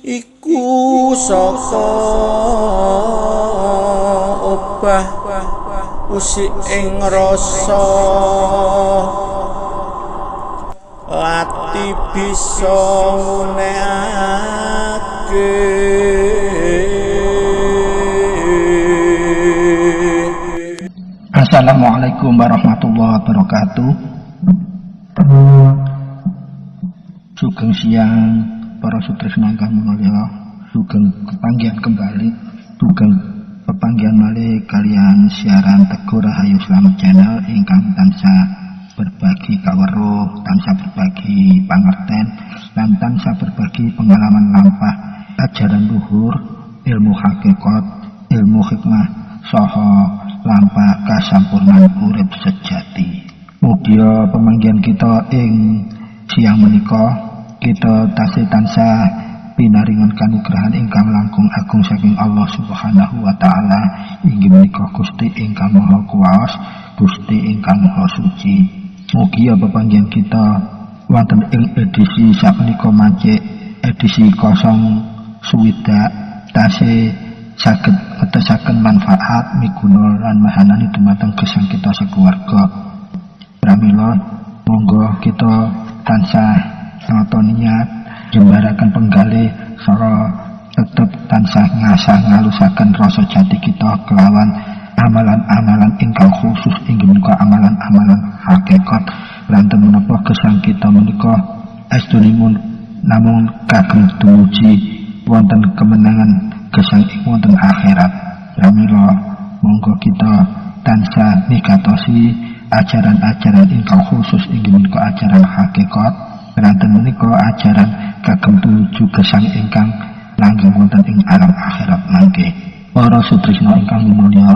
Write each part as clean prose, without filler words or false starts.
iku saka obah usik ing rasa ati bisa nguneake Assalamualaikum warahmatullahi wabarakatuh. Sugeng siang para sutresna ingkang mulya, sugeng kepanggihan kembali, sugeng pepanggihan malih kalian siaran Teguh Rahayu Slamet Channel ingkang tansah berbagi kaweruh, tansah berbagi pangerten, lan tansah berbagi pengalaman lampah, ajaran luhur, ilmu hakikat, ilmu hikmah, saha lampah kasampurnan urip sejati. Mugia pemanggihan kita ing siang menika kita tasih tansah pinaringan kanugrahan ingkang langkung agung saking Allah Subhanahu wa taala, inggih menika Gusti ingkang Maha Kuwas, Gusti ingkang Maha Suci. Mugia pepanggihan kita wonten ing edisi sapunika mancik edisi 0 suwidak tasih saged ngetesaken manfaat miguna lan mahanani dumateng gesang kita sekeluarga. Pramila monggo kita tansah nata niat jembaraken penggalih sara tetep tansah ngasah ngalusaken rasa jati kita kelawan amalan-amalan ingkang khusus inggih menika amalan-amalan hakikat lanten menapa gesang kita menika astunipun namung kagem dumuji wonten kemenangan gesang ing wonten akhirat. Pramila monggo kita tansah migatosi ajaran-ajaran ingkang khusus inggih menika ajaran hakikat lanten menika ajaran kagem tumuju gesang ingkang langgeng wonten ing alam akhirat mangke. Para sutresna ingkang mulya,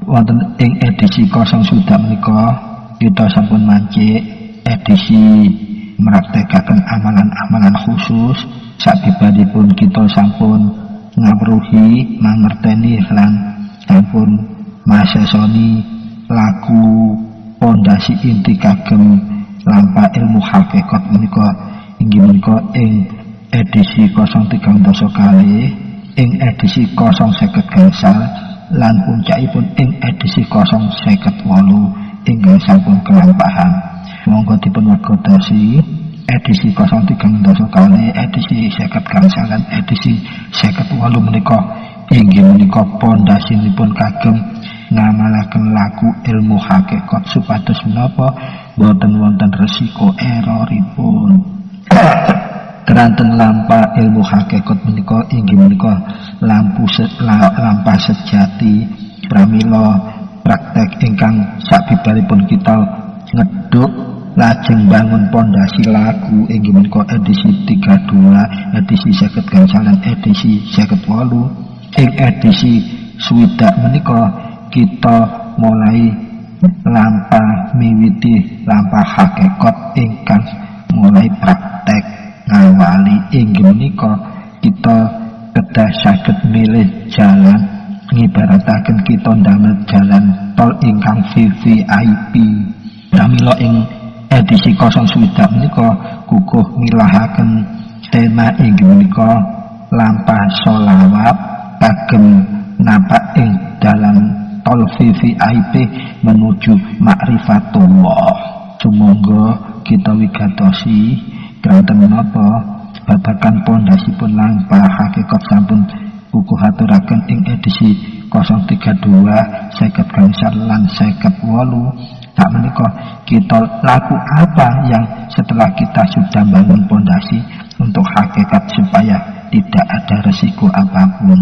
wonten ing edisi 0 sudah menika kita sampun mancik edisi meraktekaken amalan-amalan khusus sabibaripun kita sampun ngawruhi mangerteni lan sampun masesoni laku pondasi inti kagem lampah ilmu hakikat menika inggih menika ing edisi 013 kali, ing edisi 050 gangsal lan puncakipun ing edisi 058 ingkang sampun kelampahan. Monggo dipun wegotosi edisi 013 kali, edisi 50 gangsal lan edisi 58 menika inggih menika pondasinipun kagem ngamalaken laku ilmu hakikat supados menapa boten wonten resiko erroripun. Keranten lampah ilmu hakikat menika inggih menika lampah sejati. Pramila praktek ingkang sabibaripun kita ngeduk lajeng bangun pondasi laku inggih menika edisi 32, edisi 50 gangsal lan edisi 58. Ing edisi swidak menika kita mulai lampah miwiti lampah hakikat ingkang mulai praktek ngawali inggih menika kita kedah saged milih jalan ngibarataken kita ndamel jalan tol ingkang VVIP. Pramila ing edisi 0 suwidak menika kukuh milahaken tema inggih menika lampah sholawat kagem napak ing dalam tol VVIP menuju makrifatullah. Sumangga kita wigatosi keranten menapa babagan pondasipun lampah hakikat sampun kukuh aturaken ing edisi 032, 50 gangsal lan 58. Tak menika kita laku apa yang setelah kita sudah bangun pondasi untuk hakikat supaya tidak ada resiko apapun.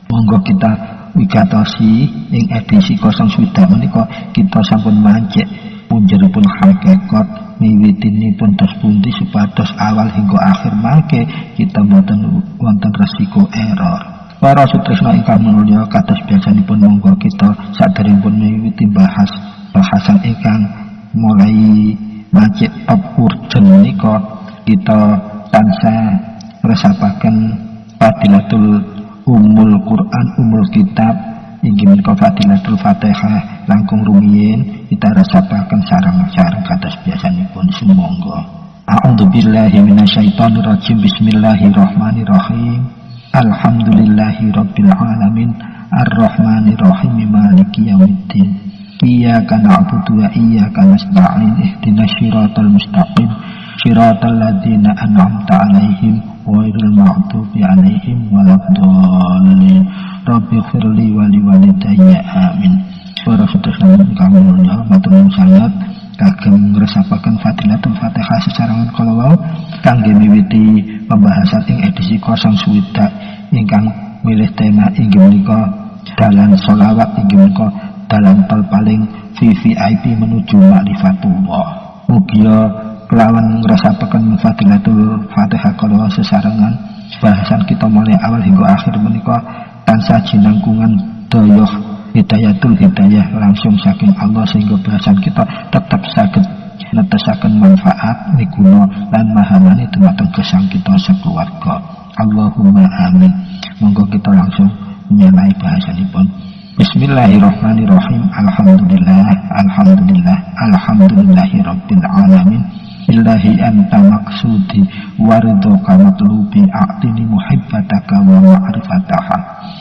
Monggo kita wigatosi ing edisi 0 sudah menika kita sampun mancik punjeripun hakikat miwitinipun dos pundi supados awal hingga akhir mangke kita boten wonten resiko error. Para sutresna ingkang mulya kados biasanipun monggo kita saderengipun miwiti bahasan ingkang mulai mancik bab urgen menika kita tansah resapaken fadilatul umul Quran, umul kitab inggih menika fadilatul Fatihah langkung rumiyin kita resapaken sareng-sareng kados biasanipun sumangga. A'udzubillahi minasyaitonirrajim. Bismillahirrahmanirrahim. Alhamdulillahi Rabbil Alamin Ar-Rahmanir Rahim Maliki Yaumiddin Iyyaka na'budu wa iyyaka nasta'in ihdinas siratal mustaqim siratal ladzina an'amta 'alaihim ghairil maghdubi 'alaihim waladdallin Rabbighfirli wa liwalidayya amin. Para sedherek ingkang mulya matur nuwun sanget kagem ngresapaken Fadilatul Fatihah sesarengan kala wau kangge miwiti pembahasan ing edisi 0 swidak ingkang milih tema inggih menika dalan sholawat inggih menika dalan tol paling VVIP menuju ma'rifatullah. Mugia kelawan ngrasakaken Fadilatul Fatihah kala sesarengan bahasan kita mulai awal hingga akhir menika tansah jinangkungan daya hidayatul hidayah langsung saking Allah sehingga bahasan kita tetap saged netesaken manfaat miguna lan mahamani dumateng gesang kita sekeluarga. Allahumma amin. Monggo kita langsung menyelai bahasanipun. Bismillahirrahmanirrahim. Alhamdulillahi rabbil alamin. Illahi anta maksudi waridhoka matlubi a'tini muhibbataka wa ma'rifataha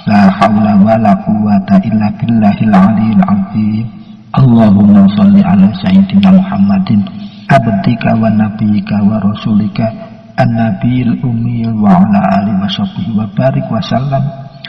la hawla wa la quwwata illa billahil aliyil azim. Allahumma salli ala sayyidina Muhammadin abdika wa nabiyyika wa rasulika an-nabiyil ummiyil wa ala alihi wa sahbihi wa barik wa sallam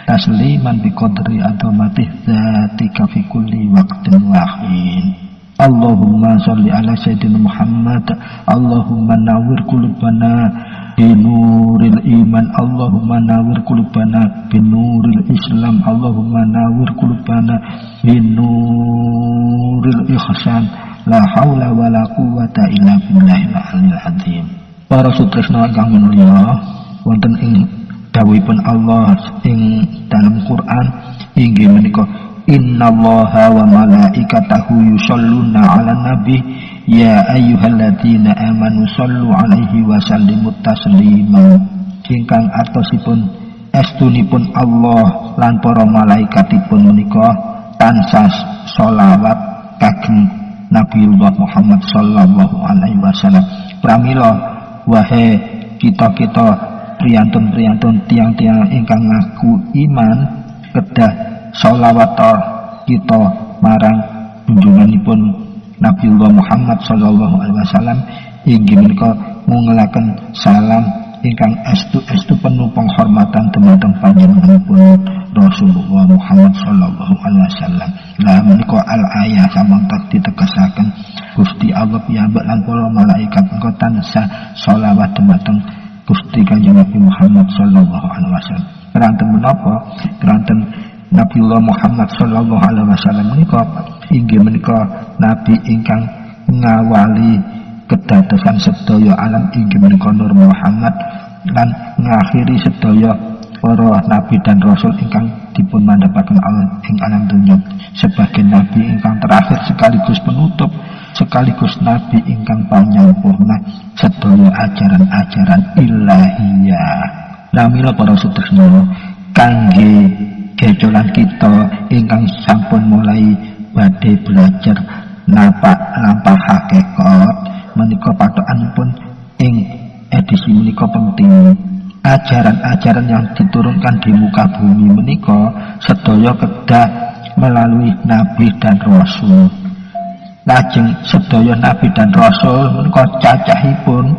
tasliman biqadri adhamati dzatika fi kulli waqtin wa hin. Allahumma salli ala sayyidina Muhammad. Allahumma nawwir qulubana binuril iman. Allahumma nawwir qulubana binuril islam. Allahumma nawwir qulubana binuril ihsan. La haula wa la quwwata illa billahil aliyil azim. Para sutresna ingkang minulya, wonten ing dawuhipun Allah ing dalam Quran inggih menika innallaha wa malaikatahu yusholluna 'alan nabi ya ayyuhalladzina amanu shollu 'alaihi wa sallimu taslima. Ingkang artosipun estunipun Allah lan para malaikatipun menika tansah sholawat kagem Nabiullah Muhammad sallallahu alaihi wasallam. Pramila wahai kita-kita priyantun-priyantun tiang-tiang ingkang ngaku iman kedah sholawat kita marang junjunganipun Nabiullah Muhammad sallallahu alaihi wasallam inggih menika ngungelaken salam ingkang estu penuh penghormatan dumateng panjenenganipun Rasulullah Muhammad sallallahu alaihi wasallam. Lah menika al-ayah sampun ditegesaken Gusti Allah piyambak lan para malaikat menika tansah sholawat dumateng Gusti Kanjeng Nabi Muhammad sallallahu alaihi wasallam. Keranten menapa? Keranten Nabiullah Muhammad sallallahu alaihi wasallam menika inggih menika nabi ingkang ngawali kedadosan sedaya alam inggih menika Nur Muhammad lan ngakhiri sedaya para nabi dan rasul ingkang dipun mandhapaken Allah ing alam dunya sebagai nabi ingkang terakhir sekaligus penutup sekaligus nabi ingkang panyampurna sedaya ajaran-ajaran ilahiyah. Namila para sutresna kangge gejolan kita ingkang sampun mulai badhe belajar napak lampah hakikat menika patokanipun ing edisi menika penting. Ajaran-ajaran yang diturunkan di muka bumi menika sedaya kedah melalui nabi dan rasul. Lajeng sedaya nabi dan rasul menika cacahipun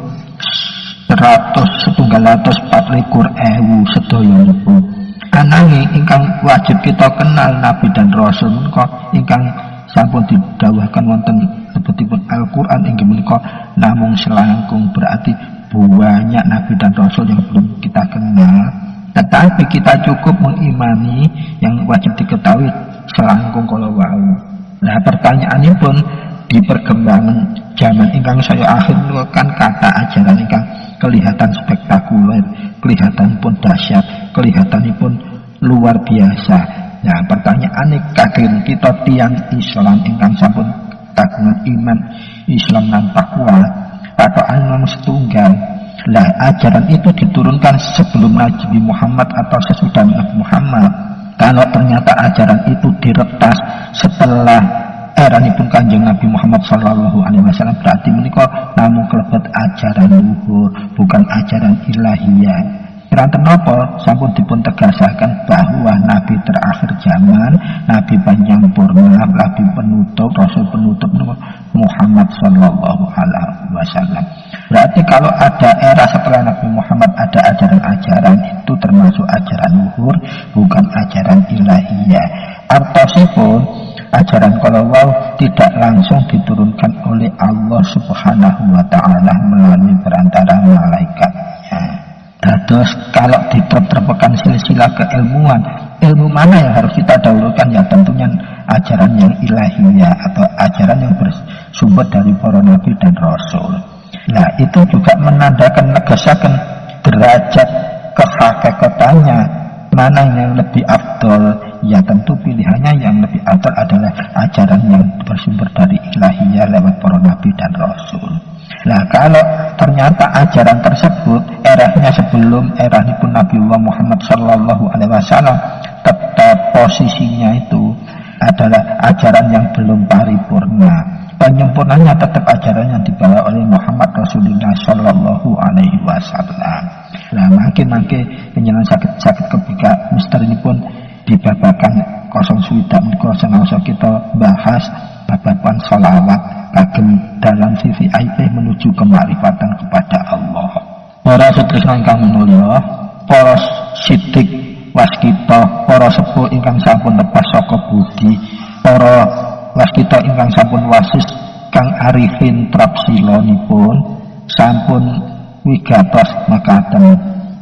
140.000 sedayanipun. Ananging ingkang wajib kita kenal nabi dan rasul menika ingkang sampun didhawuhaken wonten lebetipun Al-Qur'an inggih menika namung selangkung, berarti banyak nabi dan rasul yang belum kita kenal, tetapi kita cukup mengimani yang wajib diketahui selangkung kala wau. Nah, pertanyaannya pun di perkembangan zaman ingkang saya akhir kan kata ajaran ingkang kelihatan spektakuler, kelihatan pun dahsyat, kelihatan pun luar biasa. Nah, pertanyaannya kagem kita tiang Islam ingkang sampun kagungan iman Islam lan takwa patokan nomor setunggal. Lah, ajaran itu diturunkan sebelum Nabi Muhammad atau sesudah Nabi Muhammad. Kalau ternyata ajaran itu diretas setelah eranipun Kanjeng Nabi Muhammad sallallahu alaihi wasallam, berarti menika namung klebet ajaran luhur, bukan ajaran ilahiyah. Keranten napa sampun dipun tegasaken bahwa nabi terakhir zaman, nabi panyampurna, nabi penutup, rasul penutup Muhammad sallallahu alaihi wasallam. Berarti kalau ada era setelah Nabi Muhammad ada ajaran-ajaran itu termasuk ajaran luhur, bukan ajaran ilahiyah. Artosipun ajaran kalau tidak langsung diturunkan oleh Allah Subhanahu wa taala melalui perantara malaikatnya. Terus kalau diterapkan silsilah keilmuan, ilmu mana yang harus kita dahulukan? Ya tentunya ajaran yang ilahiyah atau ajaran yang bersumber dari para nabi dan rasul. Nah itu juga menandakan negasaken derajat kehakikatannya. Mana yang lebih afdol? Ya tentu pilihannya yang lebih afdol adalah ajaran yang bersumber dari ilahiyah lewat para nabi dan rasul. Nah kalau ternyata ajaran tersebut eranya sebelum erahipun Nabiullah Muhammad sallallahu alaihi wasallam tetap posisinya itu adalah ajaran yang belum paripurna, penyempurnanya tetap ajaran yang dibawa oleh Muhammad Rasulullah sallallahu alaihi wasallam. Nah makin penyelan sakit ketika misteri pun dibabakan kosong suwidak menika sengaja kita bahas babakan sholawat kagem dalam VVIP menuju kemarifatan kepada Allah. Para sutrisna ingkang minulya, para sidik waskita, para sepuh ingkang sampun lepas saka budi, para waskita ingkang sampun wasis kang arifin trapsilonipun sampun wigatos mekaten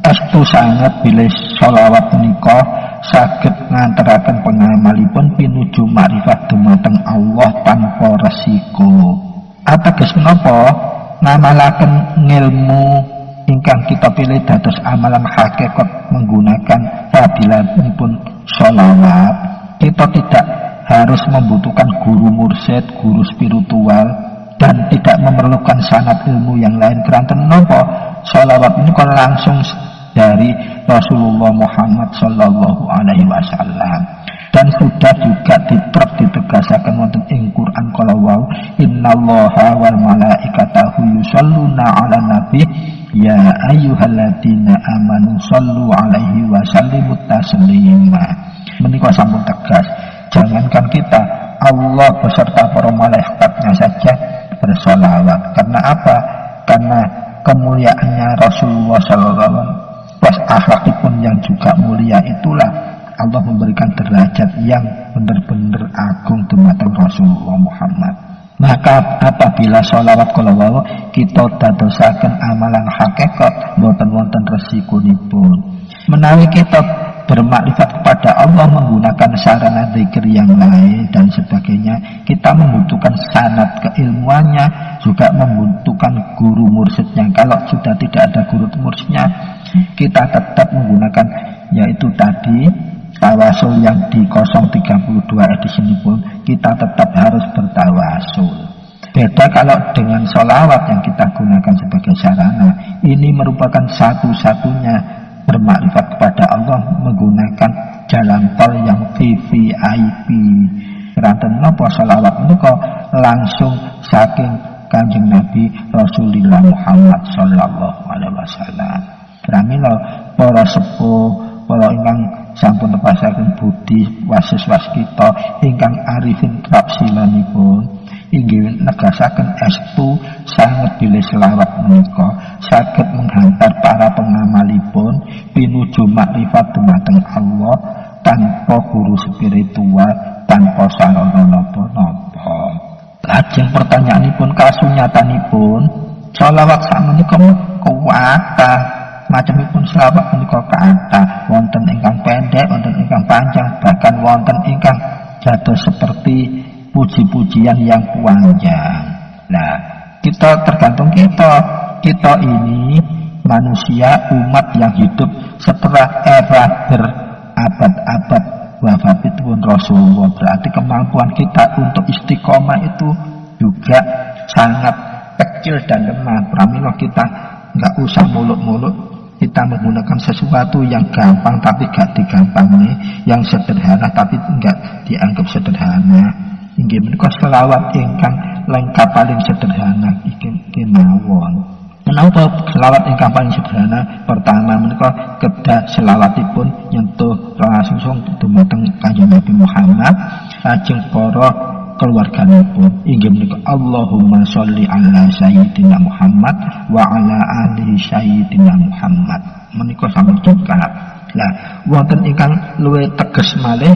estu sanget bilih sholawat menika saged ngantaraken pengamalipun pinuju makrifat dumateng Allah tanpa resiko. Ateges menapa ngamalaken ngilmu ingkang kita pilih dados amalan hakikat menggunakan fadilatipun sholawat. Kita tidak harus membutuhkan guru mursyid, guru spiritual, dan tidak memerlukan sanad ilmu yang lain. Keranten menapa sholawat menika langsung dari Rasulullah Muhammad sallallahu alaihi wasallam dan sudah juga ditegasaken wonten ing Quran kala wau innallaha wal malaikatahu yusholluna 'alan nabi ya ayyuhalladzina amanu shollu 'alaihi wa sallimu taslima. Menika sampun tegas, jangankan kita, Allah beserta para malaikatnya saja bersolawat. Karena apa? Karena kemuliaannya Rasulullah sallallahu alaihi wasallam plus akhlakipun yang juga mulia, itulah Allah memberikan derajat yang benar-benar agung dumateng Rasulullah Muhammad. Maka apabila sholawat kalau kita dadosaken amalan hakikat boten wonten resikonipun. Menawi kita bermakrifat kepada Allah menggunakan sarana zikir yang lain dan sebagainya, kita membutuhkan sanad keilmuannya, juga membutuhkan guru mursyidnya. Kalau sudah tidak ada guru mursyidnya, kita tetap menggunakan yaitu tadi tawasul yang di 032 edisi ini pun kita tetap harus bertawasul. Beda kalau dengan sholawat yang kita gunakan sebagai sarana, ini merupakan satu-satunya bermakrifat kepada Allah menggunakan jalan tol yang VVIP. Keranten napa sholawat menika langsung saking Kanjeng Nabi Rasulullah Muhammad sallallahu alaihi wasallam. Pramila para sepuh, para ingkang sampun tepasaken budi wasis waskita ingkang arifin trapsilanipun inggih negasaken estu sanget bilih selawat menika saged menghantar para pengamalipun pinuju makrifat dumateng Allah tanpa guru spiritual, tanpa sarana napa-napa. Lajeng pertanyaanipun kasunyatanipun selawat sakmenika kuwatah macamipun selawat menika kathah, wonten ingkang pendek, wonten ingkang panjang, bahkan wonten ingkang jatuh seperti puji-pujian yang panjang. Nah, kita tergantung kita ini manusia umat yang hidup setelah era berabad-abad wafatipun Rasulullah. Berarti kemampuan kita untuk istiqomah itu juga sangat kecil dan lemah. Pramila kita nggak usah muluk-muluk, kita menggunakan sesuatu yang gampang tapi gak digampangi, yang sederhana tapi enggak dianggap sederhana. Inggih menika selawat ingkang lengkap paling sederhana iki kemawon. Menapa selawat ingkang paling sederhana? Pertama menika kedah selawatipun nyentuh langsung dumateng Kanjeng Nabi Muhammad lajeng para keluarganipun. Inggih menika Allahumma sholli ala sayyidina Muhammad wa ala alihi sayyidina Muhammad. Menika sampun cekap. Lah wonten ingkang luwih teges malih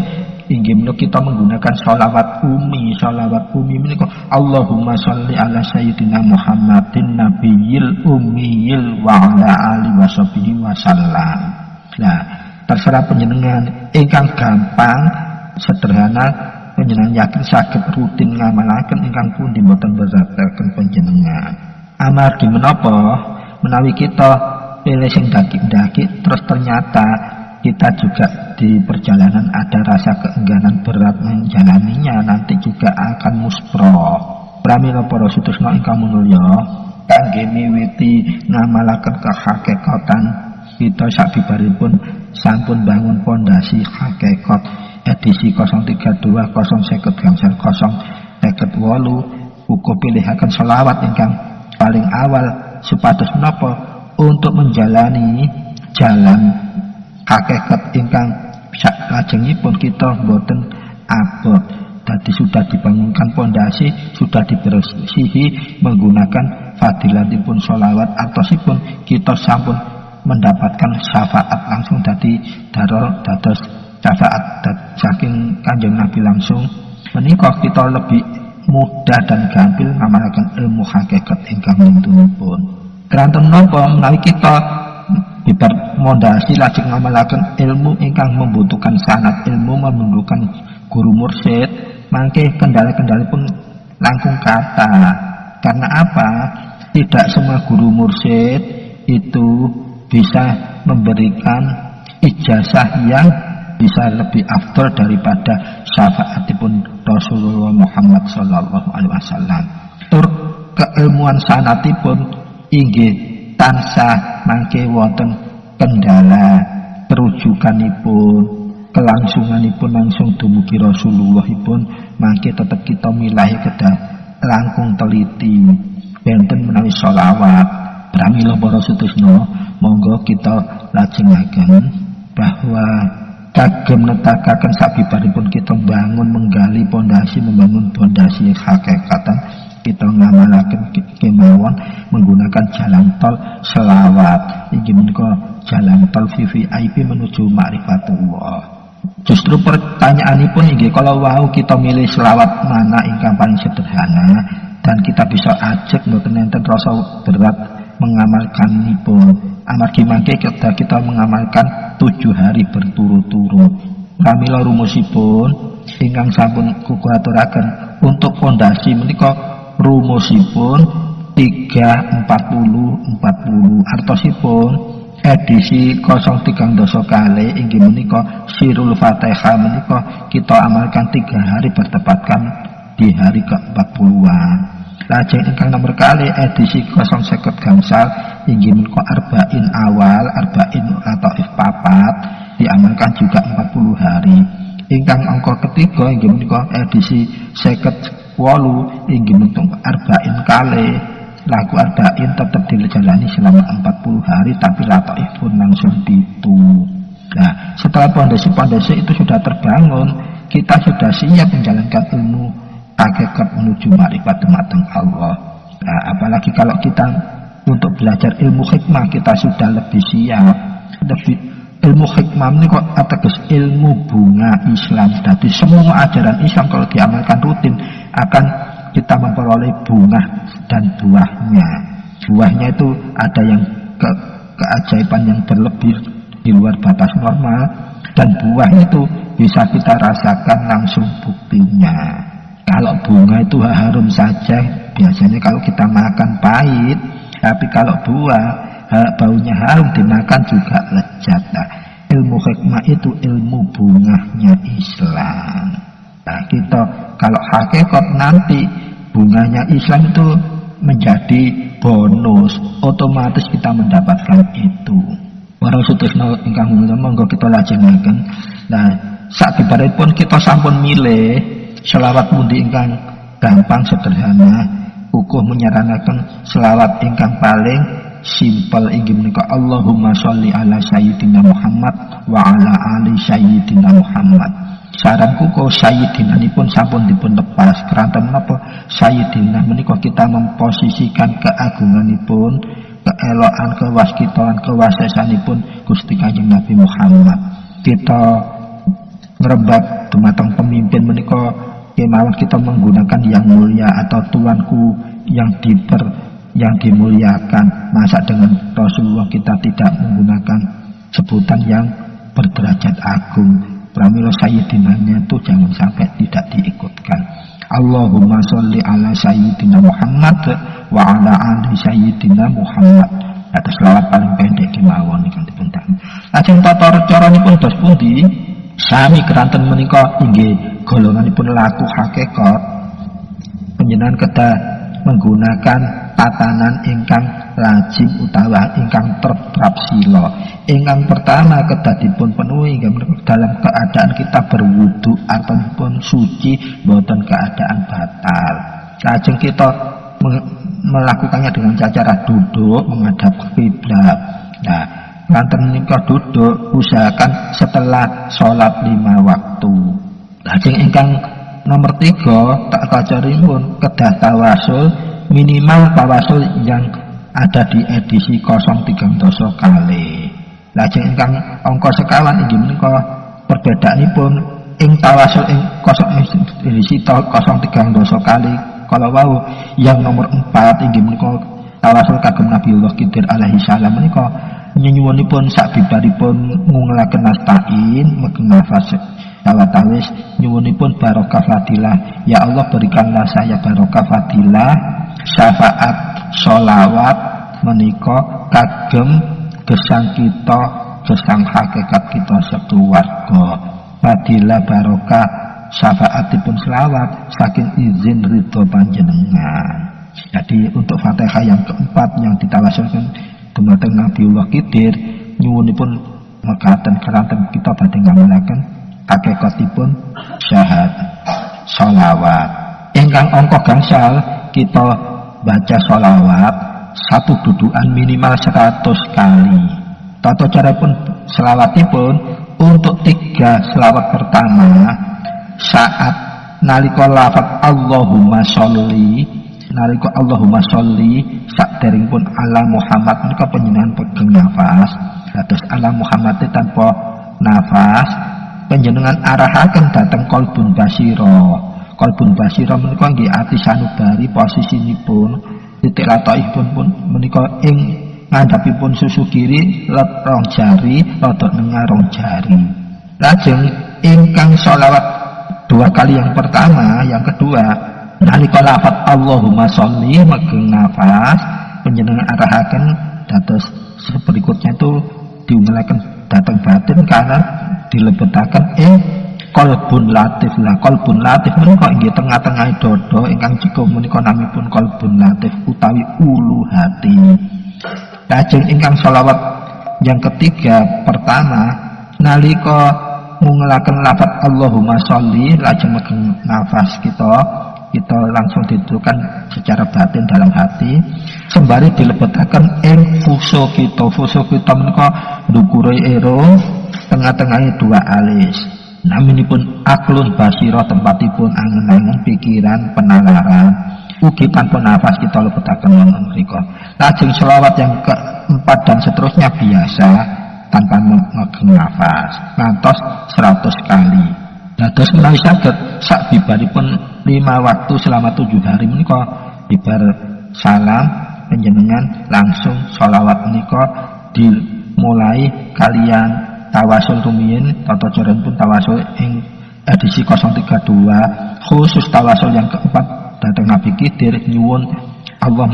inggih menika kita menggunakan sholawat umi. Sholawat umi menika Allahumma sholli ala sayyidina Muhammadin nabiyil ummiyil wa ala alihi washabihi wasallam. Nah, terserah panjenengan ingkang gampang sederhana panjenengan yakin saged rutin ngamalaken ingkang pundi boten berataken panjenengan. Amargi menapa menawi kita pilih sing daki-daki terus ternyata kita juga di perjalanan ada rasa keengganan berat menjalaninya, nanti juga akan muspro. Pramila para sedherek ingkang mulya, kangge miwiti ngamalaken kehakikatan kita sabibaripun sampun bangun pondasi hakikat edisi 032 050 gangsal 058 uga pilihaken selawat ingkang paling awal supados menapa untuk menjalani jalan hakikat ingkang lajengipun kita boten abot. Tadi sudah dibangunkan pondasi, sudah dibersihi menggunakan fadilatipun sholawat atosipun kita sampun mendapatkan syafaat langsung dari dados syafaat saking Kanjeng Nabi langsung. Menika kita lebih mudah dan gampil ngamalaken ilmu hakikat ingkang nintunipun. Keranten napa menawi kita bibar mondasi lajeng ngamalaken ilmu ingkang membutuhkan sanad ilmu, membutuhkan guru mursyid, mangke kendala-kendala pun langkung kata. Karena apa? Tidak semua guru mursyid itu bisa memberikan ijazah yang bisa lebih afdal daripada syafaatipun Rasulullah Muhammad sallallahu alaihi wasallam. Tur keilmuan sanatipun inggih tansah mangke wonten kendala kerujukanipun, kelangsunganipun langsung dumugi Rasulullahipun, mangke tetep kita milahi kedah langkung teliti benten menawi sholawat. Pramila para sutresna, monggo kita lajengaken bahwa kagem netakaken sabibaripun kita menggali pondasi, membangun pondasi hakikatan, kita ngamalaken kemawon menggunakan jalan tol selawat. Inggih menika jalan tol VVIP menuju ma'rifatullah. Justru pertanyaanipun inggih kalau wau kita milih selawat mana ingkang paling sederhana dan kita bisa ajek mboten enten rasa berat mengamalkanipun. Amargi mangke kita mengamalkan 7 hari berturut-turut. Pramila rumusipun ingkang sampun kukuaturaken untuk pondasi menika rumusipun 3 40 40 artosipun edisi 030 kali inggih menika sirul Fatihah menika kita amalkan 3 hari bertepatan di hari ke-40-an. Lajeng ingkang nomor kali edisi 050 gangsal inggih menika arba'in awal, arba'in lataif papat diamalkan juga 40 hari. Ingkang angka ketiga inggih menika edisi 58 inggih menika arba'in kali. Lagu arba'in tetap dijalani selama 40 hari tapi lataifun langsung itu. Nah, setelah pondasi-pondasi itu sudah terbangun, kita sudah siap menjalankan ilmu hakikat menuju makrifat dumateng Allah. Nah, apalagi kalau kita untuk belajar ilmu hikmah kita sudah lebih siap. Ilmu hikmah ini kok ateges ilmu bunga Islam. Jadi semua ajaran Islam kalau diamalkan rutin akan kita memperoleh bunga dan buahnya. Buahnya itu ada yang keajaiban yang berlebih di luar batas normal, dan buah itu bisa kita rasakan langsung buktinya. Kalau bunga itu harum saja, biasanya kalau kita makan pahit, tapi kalau buah baunya harum dimakan juga lezat. Nah, ilmu hikmah itu ilmu bunganya Islam. Nah, kita kalau hakikat nanti bunganya Islam itu menjadi bonus, otomatis kita mendapatkan itu. Para sutresna ingkang mulya monggo kita lajengaken. Nah, sakibaripun kita sampun milih selawat pundi ingkang gampang sederhana, ukuh menyaranaken selawat ingkang paling simpel inggih menika Allahumma sholli ala sayyidina Muhammad wa ala ali sayyidina Muhammad. Saran kuko sayyidinanipun sampun dipun lepas keranten menapa sayyidina menika kita memposisikan keagunganipun, keelokan, kewaskitaan, kewasesanipun Gusti Kanjeng Nabi Muhammad. Kita ngrembak dumateng pemimpin menika kemawon kita menggunakan yang mulia atau tuanku yang dimuliakan. Masa dengan Rasulullah kita tidak menggunakan sebutan yang berderajat agung? Pramila sayyidinanya itu jangan sampai tidak diikutkan. Allahumma sholli ala sayyidina Muhammad wa ala ali sayyidina Muhammad. Atas selawat paling pendek kemawon ingkang dipundang. Lajeng tata caranipun dos pundi? Sami keranten menika inggih golonganipun laku hakikat. Panjenengan kedah menggunakan tatanan ingkang lazim utawa ingkang tertrap sila. Ingkang pertama kedah dipun penuhi dalam keadaan kita berwudu ataupun suci boten keadaan batal. Lajeng kita melakukannya dengan cara duduk menghadap kiblat. Nah, nanten menika duduk usahakan setelah sholat 5 waktu. Lajeng ingkang nomor 3 tak kacaripun kedah tawasul minimal tawasul yang ada di edisi 030 kali. Lajeng ingkang angka sekawan inggih menika perbedaanipun ing tawasul ing edisi 030 kali. Kalau wau yang nomor 4 inggih menika tawasul kagem Nabiullah Khidir alaihi salam menika nyuwunipun sabibaripun ngungelaken nasta'in megen nafas tawatawis nyuwunipun barokah fadilah. Ya Allah berikanlah saya barokah fadilah syafaat sholawat menika kagem gesang kita gesang hakikat kita sekeluarga. Fadilah barokah syafaatipun selawat saking izin ridho panjenengan. Jadi untuk Fatihah yang keempat yang ditawasulkan dumateng Nabiullah Khidir nyuwunipun mekaten keranten kita badhe ngamalaken hakikatipun syahadat sholawat. Ingkang angka gangsal kita baca sholawat satu dudukan minimal 100 kali. Tata carapun selawatipun untuk 3 selawat pertama saat nalika lafaz Allahumma sholli saderengipun ala Muhammad menika panjenengan pegeng nafas. Dados ala Muhammad tanpa nafas panjenengan arahaken dhateng qalbun basira. Qalbun basira menika nggih ati sanubari posisinipun titik latoihipun pun menika ing ngandhapipun susu kiri rong jari rada nengah rong jari. Lajeng ingkang sholawat 2 kali yang pertama, yang kedua nalika lafaz Allahumma sholli megeng nafas panjenengan arahaken dados berikutnya itu diungelaken dhateng batin karena dilebetaken ing qalbun latif. Lah qalbun latif menika inggih tengah-tengah dada ingkang jika menika namipun qalbun latif utawi ulu hati. Lajeng ingkang sholawat yang ketiga pertama nalika ngungelaken lafaz Allahumma sholli lajeng megeng nafas kita langsung didudukkan secara batin dalam hati sembari dilebetaken ing fuso kita menika ndukure ero tengah-tengahe 2 alis. Naminipun aklun basira tempatipun angen-angen pikiran penalaran ugi tanpa nafas kita lebetaken wonten mriku. Lajeng selawat yang keempat dan seterusnya biasa tanpa megeng nafas ngantos 100 kali. Dados menawi saged sak bibaripun 5 waktu selama 7 hari menika bibar salam panjenengan langsung sholawat menika dimulai kalian tawasul rumiyin tata caripun tawasul ing edisi 032 khusus tawasul yang keempat dhateng Nabi Khidir nyuwun Allah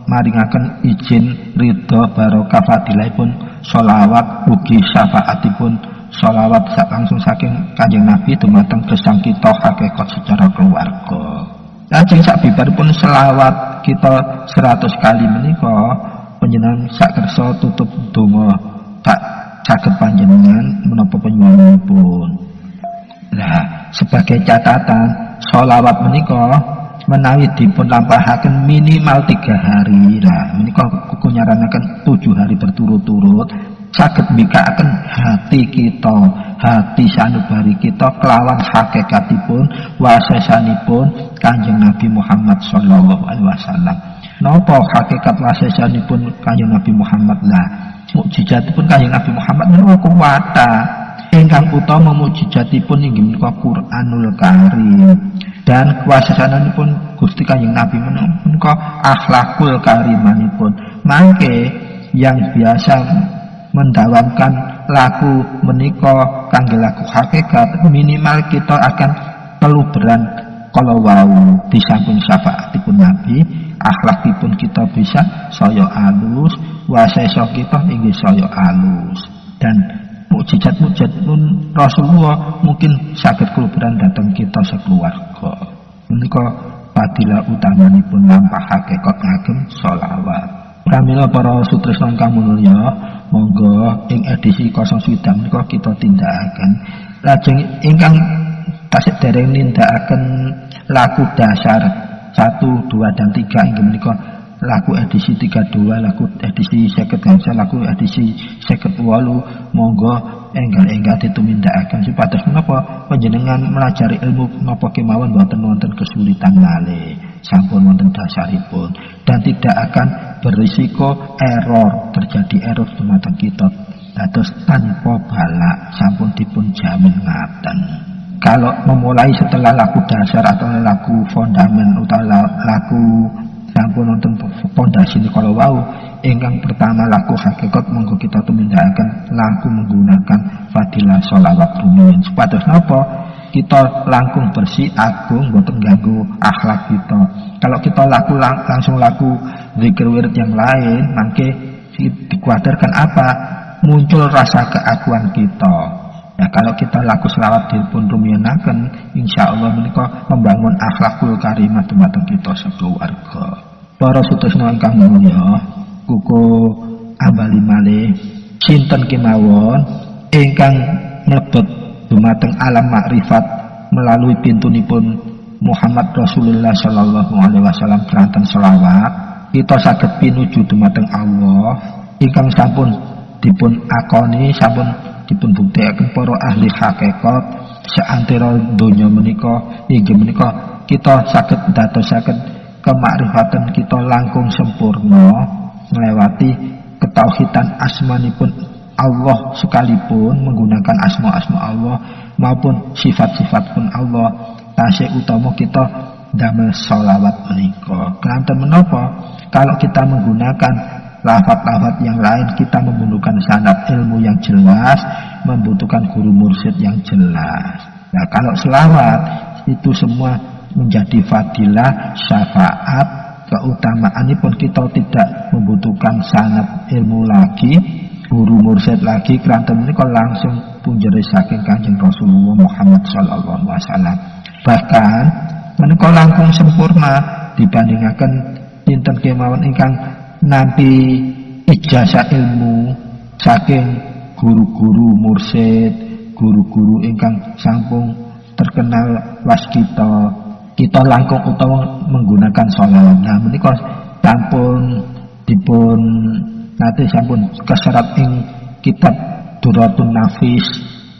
maringaken izin ridho barokah fadilahipun sholawat ugi syafaatipun sholawat langsung saking Kanjeng Nabi dumateng gesang kita hakikat secara keluarga. Lajeng sabibaripun selawat kita 100 kali menika panjenengan sak kersa tutup donga tak saged panjenengan menapa penyuwunipun. Nah, sebagai catatan sholawat menika menawi dipun lampahaken minimal 3 hari. Lah menika kuku nyaranaken 7 hari berturut-turut saged mbikakaken hati kita, hati sanubari kita kelawan hakikatipun wasesanipun Kanjeng Nabi Muhammad sallallahu alaihi wasallam. Napa hakikat wasesanipun Kanjeng Nabi Muhammad? Lah mukjizatipun Kanjeng Nabi Muhammad menika kuwata. Ingkang utama mukjizatipun inggih menika Qur'anul Karim. Dan kuwasasanipun Gusti Kanjeng Nabi menika akhlakul karimanipun. Mangke yang biasa mendawamkan laku menika kangge laku hakikat, minimal kita akan peluberan kalau wau disampun syafaatipun Nabi, akhlakipun kita bisa saya alus, wasesa kita inggih saya alus. Dan mukjizat-mukjizat pun Rasulullah mungkin saged kuluberan datang kita sekeluarga. Menika fadilah utamanipun lampahake kok ngagem sholawat. Pramila para sutresna ingkang mulya, monggo ing edisi 09 menika kita tindakaken. Lajeng ingkang tasih dereng nindakaken laku dasar 1, 2 dan 3 inggih menika laku edisi 32, laku edisi 50, laku edisi 58, monggo enggal-enggal ditumindakaken supados menapa panjenengan melajari ilmu menapa kemawon boten wonten kesulitan malih, sampun wonten dasaripun dan tidak akan berisiko error, terjadi error dumateng kita dados tanpa balak, sampun dipun jamin ngaten. Kalau memulai setelah laku dasar atau laku fondamen utawa laku sampun wonten pondasi kalau wau ingkang pertama laku hakikat monggo kita tumindakaken laku menggunakan fadilah sholawat rumiyin supados napa kita langkung bersih agung boten ganggu akhlak kita. Kalau kita langsung laku zikir wirid yang lain mangke dikuatirkan apa muncul rasa keaguan kita. Ya, kalau kita laku selawat dipun rumiyin insyaallah menika membangun akhlakul karimah dumateng kita sekeluarga. Para sutresna ingkang mulya, kuku ambali malih sinten kemawon ingkang mlebet dumateng alam makrifat melalui pintunipun Muhammad Rasulullah sallallahu alaihi wasallam keranten selawat, kita saged pinuju dumateng Allah ingkang sampun dipun akoni, sampun dipun buktekaken para ahli hakikat saantara donya menika inggih menika kita saged dadosaken kemakrifatan kita langkung sempurna melewati ketauhidan asmanipun Allah sekalipun menggunakan asma-asma Allah maupun sifat-sifat pun Allah tasih utama kita damel sholawat menika. Keranten menapa kalau kita menggunakan lafaz-lafaz yang lain kita membutuhkan sanad ilmu yang jelas, membutuhkan guru mursyid yang jelas. Nah, kalau selawat itu semua menjadi fadilah syafaat keutamaanipun kita tidak membutuhkan sanad ilmu lagi, guru mursyid lagi, keranten menika langsung punjere saking Kanjeng Rasulullah Muhammad sallallahu alaihi wasallam. Bahkan menika langkung sempurna dibandingaken pinten kemawon ingkang nampi ijazah ilmu saking guru-guru mursyid, guru-guru ingkang sampun terkenal waskita. Kita langkung utawa menggunakan sholawat. Nah menika sampun dipun nate sampun keserat ing kitab Duratun Nafis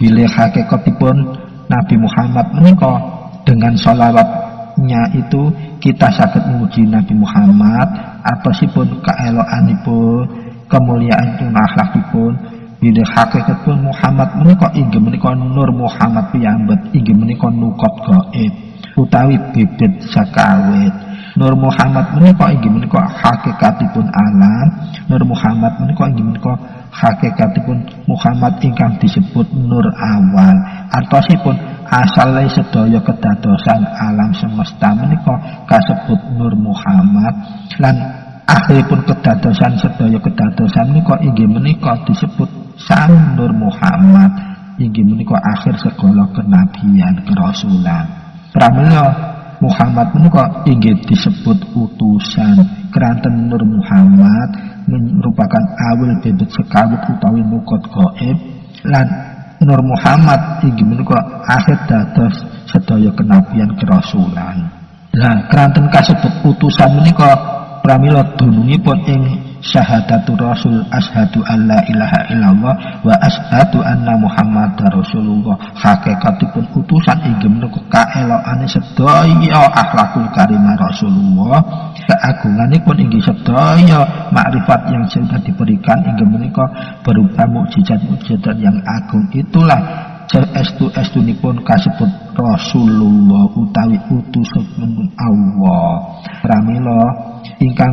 bilih hakikatipun Nabi Muhammad menika dengan sholawatnya itu kita saged memuji Nabi Muhammad atosipun kaelokanipun kemuliaanipun akhlakipun bilih hakikatipun Muhammad menika inggih menika Nur Muhammad piyambet inggih menika nukot gaib utawi bibit sakawit. Nur Muhammad menika inggih menika hakikatipun alam. Nur Muhammad menika inggih menika hakikatipun Muhammad ingkang disebut nur awal. Artosipun asale sedaya kedadosan alam semesta menika kasebut Nur Muhammad lan akhiripun kedadosan sedaya kedadosan menika inggih menika disebut Sang Nur Muhammad inggih menika akhir segala kenabian kerasulan. Pramila Muhammad menika inggih disebut utusan. Keranten Nur Muhammad merupakan awil bebet sekawit utawi nukot gaib lan Nur Muhammad inggih menika akhir dados sedaya kenabian kerasulan. Lah keranten kasebut utusan menika pramila dunungipun ing syahadatul rasul asyhadu alla ilaha illallah wa asyhadu anna muhammadar rasulullah. Hakikatipun utusan inggih menika kaelokane sedaya akhlakul karimah Rasulullah, keagunganipun inggih sedaya makrifat yang sudah diberikan inggih menika berupa mukjizat-mukjizat yang agung. Itulah estu-estunipun kasebut Rasulullah utawi utusanipun Allah. Pramila ingkang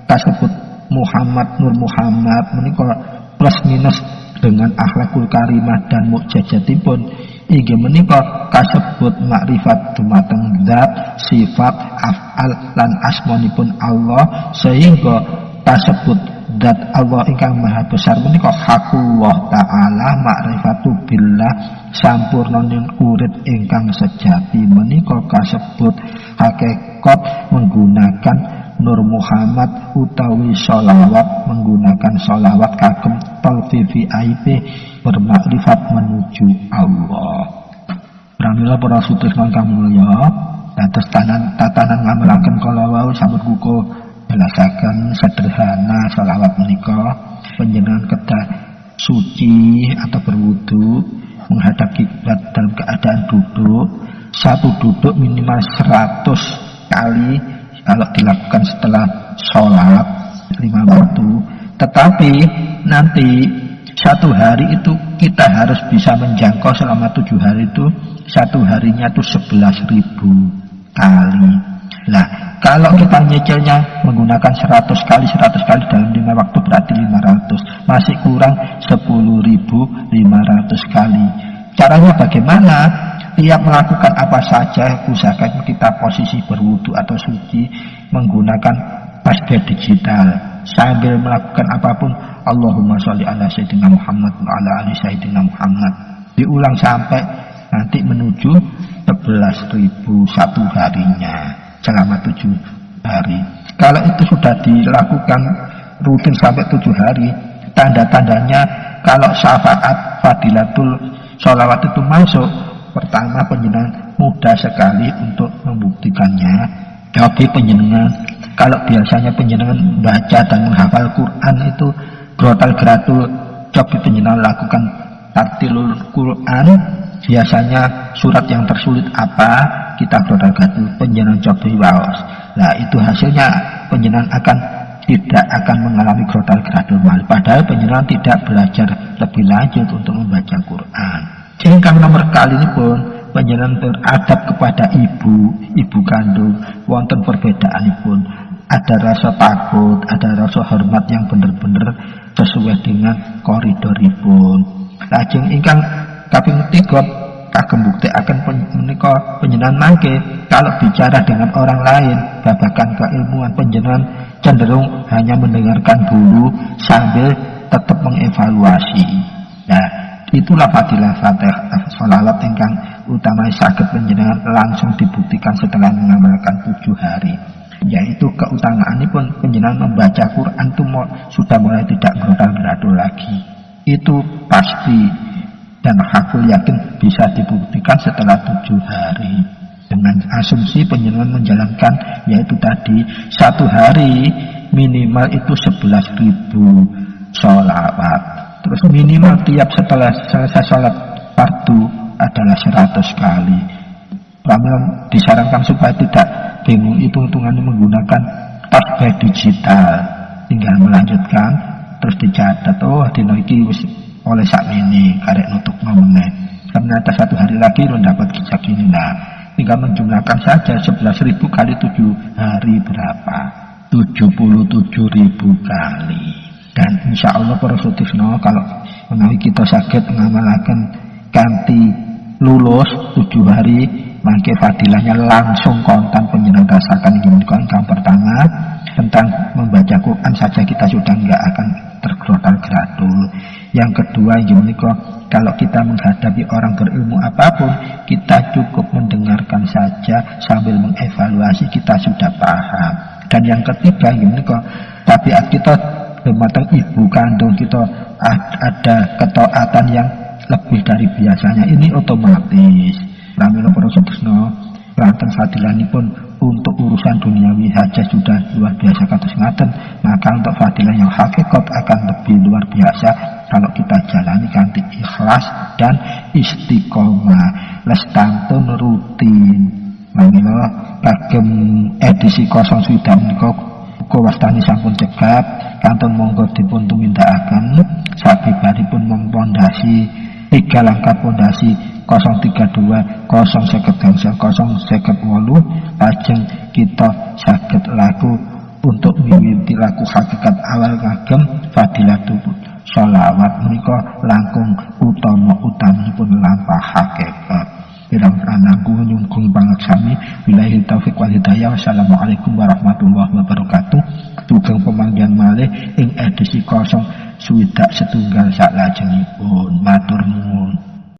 kasebut Muhammad Nur Muhammad menika plus minus dengan akhlakul karimah dan mukjizatipun inggih menika kasebut makrifat dumateng zat, sifat, af'al lan asmanipun Allah, sehingga kasebut zat Allah ingkang maha besar menika hakullah ta'ala makrifatu billah sampurnaning urip ingkang sejati menika kasebut hakikat menggunakan Nur Muhammad utawi sholawat, menggunakan sholawat kagem talfi VIP bermakrifat menuju Allah. Pramila para sutresna kang mulya, dados tatanan ngamelaken kala wau sampun kuku jelasaken sederhana sholawat menika panjenengan kedah suci atau berwudu menghadap kiblat dalam keadaan duduk. Satu duduk minimal 100 kali kalau dilakukan setelah sholat 5 waktu. Tetapi nanti satu hari itu kita harus bisa menjangkau selama 7 hari itu, satu harinya itu 11.000 kali. Nah, kalau kita nyicilnya menggunakan 100 kali dalam 5 waktu berarti 500, masih kurang 10.500 kali. Caranya bagaimana? Tiap melakukan apa saja, usahakan kita posisi berwudu atau suci menggunakan tasbih digital. Sambil melakukan apapun, Allahumma sholli ala sayyidina Muhammad wa ala ali sayyidina Muhammad. Diulang sampai nanti menuju 11.000 satu harinya selama 7 hari. Kalau itu sudah dilakukan rutin sampai 7 hari, tanda-tandanya kalau syafaat fadilatul sholawat itu masuk. Pertama, penjenengan mudah sekali untuk membuktikannya. Jadi penjenengan, kalau biasanya penjenengan baca dan menghafal Quran itu grotal gratul, coba penjenengan lakukan tartilul Quran. Biasanya surat yang tersulit apa, kita grotal gratul, penjenengan coba waos. Nah itu hasilnya penjenengan tidak akan mengalami grotal gratul mal. Padahal penjenengan tidak belajar lebih lanjut untuk membaca Quran. Ingkang nomor kali ini pun panjenengan beradab kepada ibu kandung, wonten perbedaanipun. Ada rasa takut, ada rasa hormat yang benar-benar sesuai dengan koridoripun. Lajeng ingkang kaping 3 kagem buktekaken menika panjenengan mangke kalau bicara dengan orang lain babagan keilmuan, panjenengan cenderung hanya mendengarkan dulu sambil tetap mengevaluasi. Nah, itulah fadilah Fatihah sholawat ingkang utama saged panjenengan langsung dibuktikan setelah mengamalkan 7 hari. Yaitu keutamaanipun panjenengan membaca Quran itu sudah mulai tidak grotal-gratul lagi. Itu pasti dan hakul yakin bisa dibuktikan setelah 7 hari. Dengan asumsi panjenengan menjalankan yaitu tadi satu hari minimal itu 11.000 sholawat. Terus minimal tiap setelah selesai sholat fardu adalah 100 kali. Pramila disarankan supaya tidak bingung hitung-hitungannya menggunakan tasbih digital. Tinggal melanjutkan terus dicatat, oh dino iki wis oleh sakmene karek nutup meneh. Ternyata satu hari lagi lo dapat kisah gini. Nah, tinggal menjumlahkan saja 11.000 kali 7 hari berapa? 77.000 kali. Dan insya Allah para sutrisno kalau menawi kita sakit mengamalkan kanthi lulus 7 hari mangke fadilahnya langsung kontan panjenengan rasakan ingin yang pertama tentang membaca Quran saja kita sudah enggak akan tergrotal-gratul. Yang kedua ingin kalau kita menghadapi orang berilmu apapun kita cukup mendengarkan saja sambil mengevaluasi kita sudah paham. Dan yang ketiga ingin tabiat kita matang ibu kandung kita ada ketaatan yang lebih dari biasanya, ini otomatis. Pramila para sutresna, ranten fadilanipun untuk urusan duniawi saja sudah luar biasa kados ngaten, maka untuk fadilah yang hakikat akan lebih luar biasa kalau kita jalani kanthi ikhlas dan istiqomah lestantun rutin. Mangila kagem edisi 09 menika wastani sampun cekap kantun monggo dipun tumindakaken sabibaripun mempondasi 3 langkah pondasi 032 050 gangsal 058 lajeng kita saged laku untuk miwiti laku hakikat awal kagem fadilatul sholawat menika langkung utamanipun lampah hakikat. Pirang anangku nyungkung pangaksami billahi taufik wal hidayah. Wassalamualaikum warahmatullahi wabarakatuh. Dugeng pemanggihan malih ing edisi 0 swidak setunggal salajengipun. Matur nuwun.